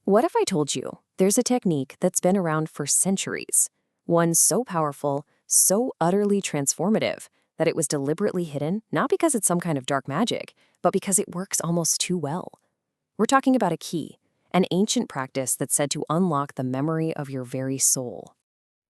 What if I told you there's a technique that's been around for centuries? One so powerful, so utterly transformative, that it was deliberately hidden, not because it's some kind of dark magic, but because it works almost too well. We're talking about a key, an ancient practice that's said to unlock the memory of your very soul.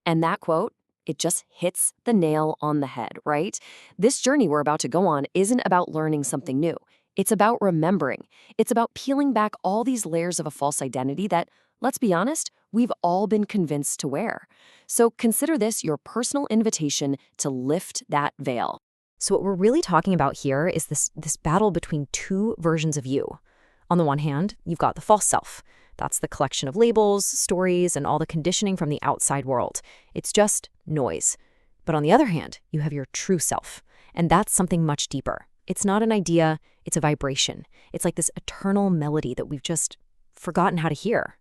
And that quote, it just hits the nail on the head, right? This journey we're about to go on isn't about learning something new. It's about remembering. It's about peeling back all these layers of a false identity that, let's be honest, we've all been convinced to wear. So consider this your personal invitation to lift that veil. So what we're really talking about here is this battle between two versions of you. On the one hand, you've got the false self. That's the collection of labels, stories, and all the conditioning from the outside world. It's just noise. But on the other hand, you have your true self, and that's something much deeper. It's not an idea, it's a vibration. It's like this eternal melody that we've just forgotten how to hear.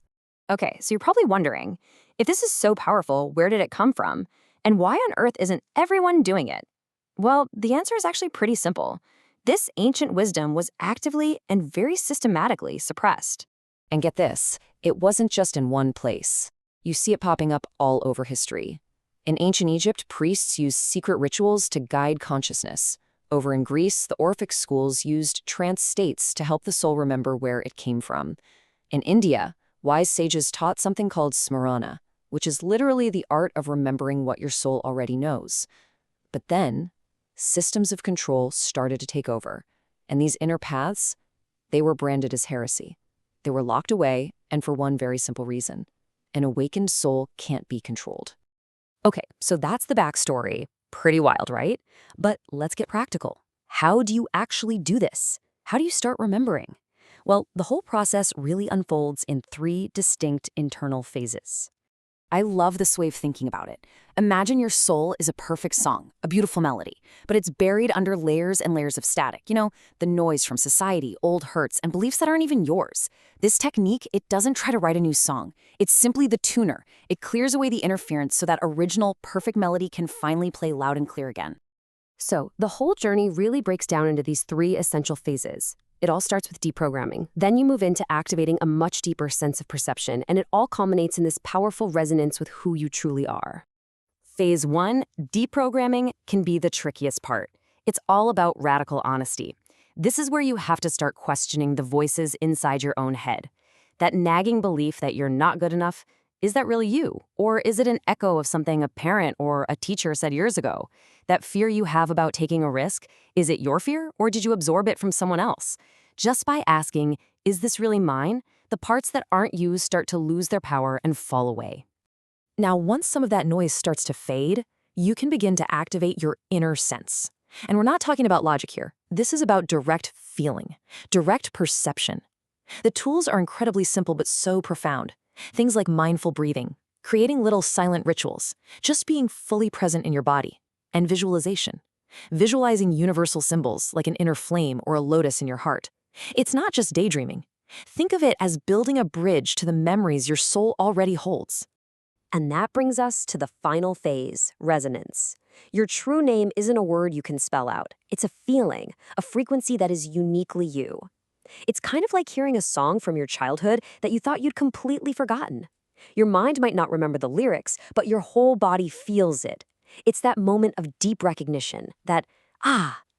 Okay, so you're probably wondering, if this is so powerful, where did it come from? And why on earth isn't everyone doing it? Well, the answer is actually pretty simple. This ancient wisdom was actively and very systematically suppressed. And get this, it wasn't just in one place. You see it popping up all over history. In ancient Egypt, priests used secret rituals to guide consciousness. Over in Greece, the Orphic schools used trance states to help the soul remember where it came from. In India, wise sages taught something called smarana, which is literally the art of remembering what your soul already knows. But then, systems of control started to take over, and these inner paths, they were branded as heresy. They were locked away, and for one very simple reason. An awakened soul can't be controlled. Okay, so that's the backstory. Pretty wild, right? But let's get practical. How do you actually do this? How do you start remembering? Well, the whole process really unfolds in three distinct internal phases. I love this way of thinking about it. Imagine your soul is a perfect song, a beautiful melody, but it's buried under layers and layers of static. The noise from society, old hurts, and beliefs that aren't even yours. This technique, it doesn't try to write a new song. It's simply the tuner. It clears away the interference so that original, perfect melody can finally play loud and clear again. So, the whole journey really breaks down into these three essential phases. It all starts with deprogramming. Then you move into activating a much deeper sense of perception, and it all culminates in this powerful resonance with who you truly are. Phase 1, deprogramming, can be the trickiest part. It's all about radical honesty. This is where you have to start questioning the voices inside your own head. That nagging belief that you're not good enough, is that really you? Or is it an echo of something a parent or a teacher said years ago? That fear you have about taking a risk, is it your fear or did you absorb it from someone else? Just by asking, is this really mine? The parts that aren't you start to lose their power and fall away. Now, once some of that noise starts to fade, you can begin to activate your inner sense. And we're not talking about logic here. This is about direct feeling, direct perception. The tools are incredibly simple but so profound. Things like mindful breathing, creating little silent rituals, just being fully present in your body, and visualization. Visualizing universal symbols like an inner flame or a lotus in your heart. It's not just daydreaming. Think of it as building a bridge to the memories your soul already holds. And that brings us to the final phase, resonance. Your true name isn't a word you can spell out. It's a feeling, a frequency that is uniquely you. It's kind of like hearing a song from your childhood that you thought you'd completely forgotten. Your mind might not remember the lyrics, but your whole body feels it. It's that moment of deep recognition that,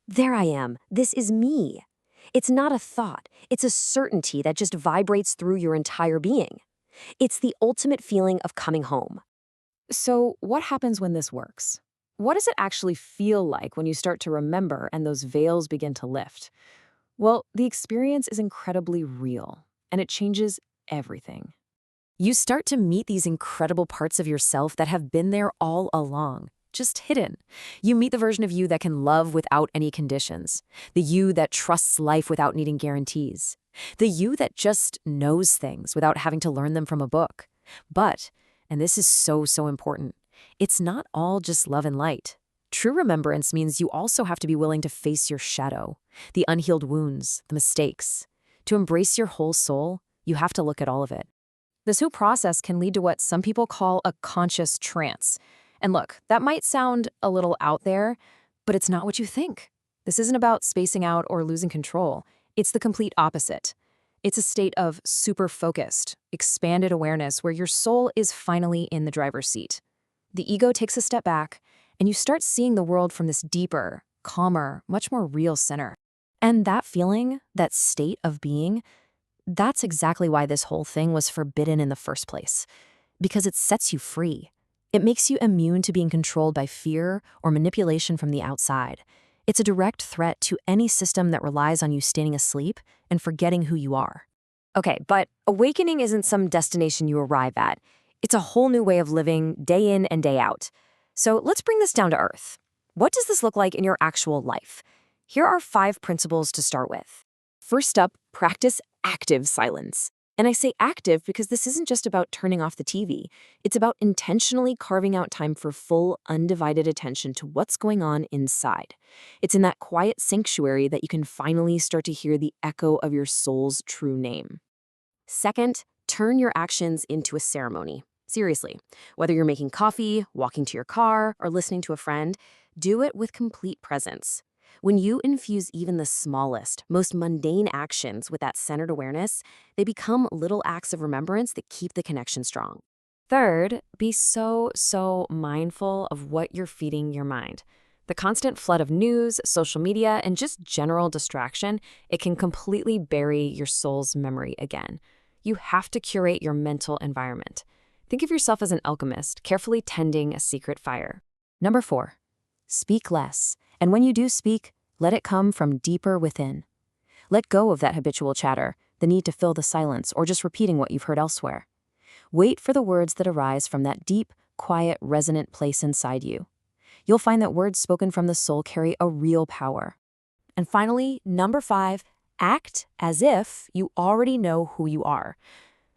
there I am, this is me. It's not a thought, it's a certainty that just vibrates through your entire being. It's the ultimate feeling of coming home. So, what happens when this works? What does it actually feel like when you start to remember and those veils begin to lift? Well, the experience is incredibly real, and it changes everything. You start to meet these incredible parts of yourself that have been there all along, just hidden. You meet the version of you that can love without any conditions, the you that trusts life without needing guarantees, the you that just knows things without having to learn them from a book. But, and this is so important, it's not all just love and light. True remembrance means you also have to be willing to face your shadow, the unhealed wounds, the mistakes. To embrace your whole soul, you have to look at all of it. This whole process can lead to what some people call a conscious trance. And look, that might sound a little out there, but it's not what you think. This isn't about spacing out or losing control. It's the complete opposite. It's a state of super focused, expanded awareness where your soul is finally in the driver's seat. The ego takes a step back, and you start seeing the world from this deeper, calmer, much more real center. And that feeling, that state of being, that's exactly why this whole thing was forbidden in the first place. Because it sets you free. It makes you immune to being controlled by fear or manipulation from the outside. It's a direct threat to any system that relies on you staying asleep and forgetting who you are. Okay, but awakening isn't some destination you arrive at. It's a whole new way of living, day in and day out. So let's bring this down to earth. What does this look like in your actual life? Here are 5 principles to start with. First up, practice active silence. And I say active because this isn't just about turning off the TV. It's about intentionally carving out time for full, undivided attention to what's going on inside. It's in that quiet sanctuary that you can finally start to hear the echo of your soul's true name. Second, turn your actions into a ceremony. Seriously, whether you're making coffee, walking to your car, or listening to a friend, do it with complete presence. When you infuse even the smallest, most mundane actions with that centered awareness, they become little acts of remembrance that keep the connection strong. Third, be so mindful of what you're feeding your mind. The constant flood of news, social media, and just general distraction, it can completely bury your soul's memory again. You have to curate your mental environment. Think of yourself as an alchemist, carefully tending a secret fire. Number 4, speak less. And when you do speak, let it come from deeper within. Let go of that habitual chatter, the need to fill the silence, or just repeating what you've heard elsewhere. Wait for the words that arise from that deep, quiet, resonant place inside you. You'll find that words spoken from the soul carry a real power. And finally, number 5, act as if you already know who you are.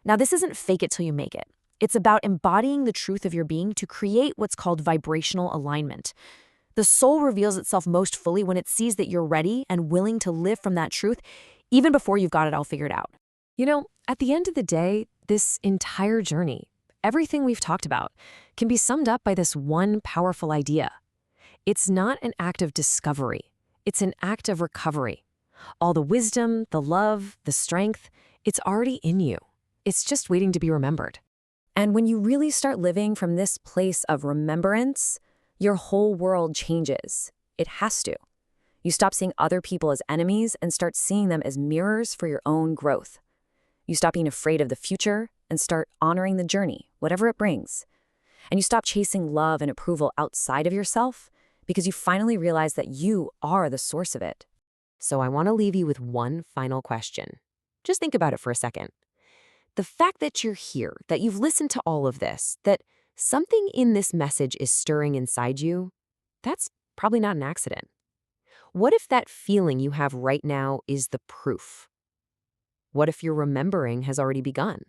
Now, this isn't fake it till you make it. It's about embodying the truth of your being to create what's called vibrational alignment. The soul reveals itself most fully when it sees that you're ready and willing to live from that truth, even before you've got it all figured out. You know, at the end of the day, this entire journey, everything we've talked about, can be summed up by this one powerful idea. It's not an act of discovery. It's an act of recovery. All the wisdom, the love, the strength, it's already in you. It's just waiting to be remembered. And when you really start living from this place of remembrance, your whole world changes. It has to. You stop seeing other people as enemies and start seeing them as mirrors for your own growth. You stop being afraid of the future and start honoring the journey, whatever it brings. And you stop chasing love and approval outside of yourself because you finally realize that you are the source of it. So I want to leave you with one final question. Just think about it for a second. The fact that you're here, that you've listened to all of this, that something in this message is stirring inside you, that's probably not an accident. What if that feeling you have right now is the proof? What if your remembering has already begun?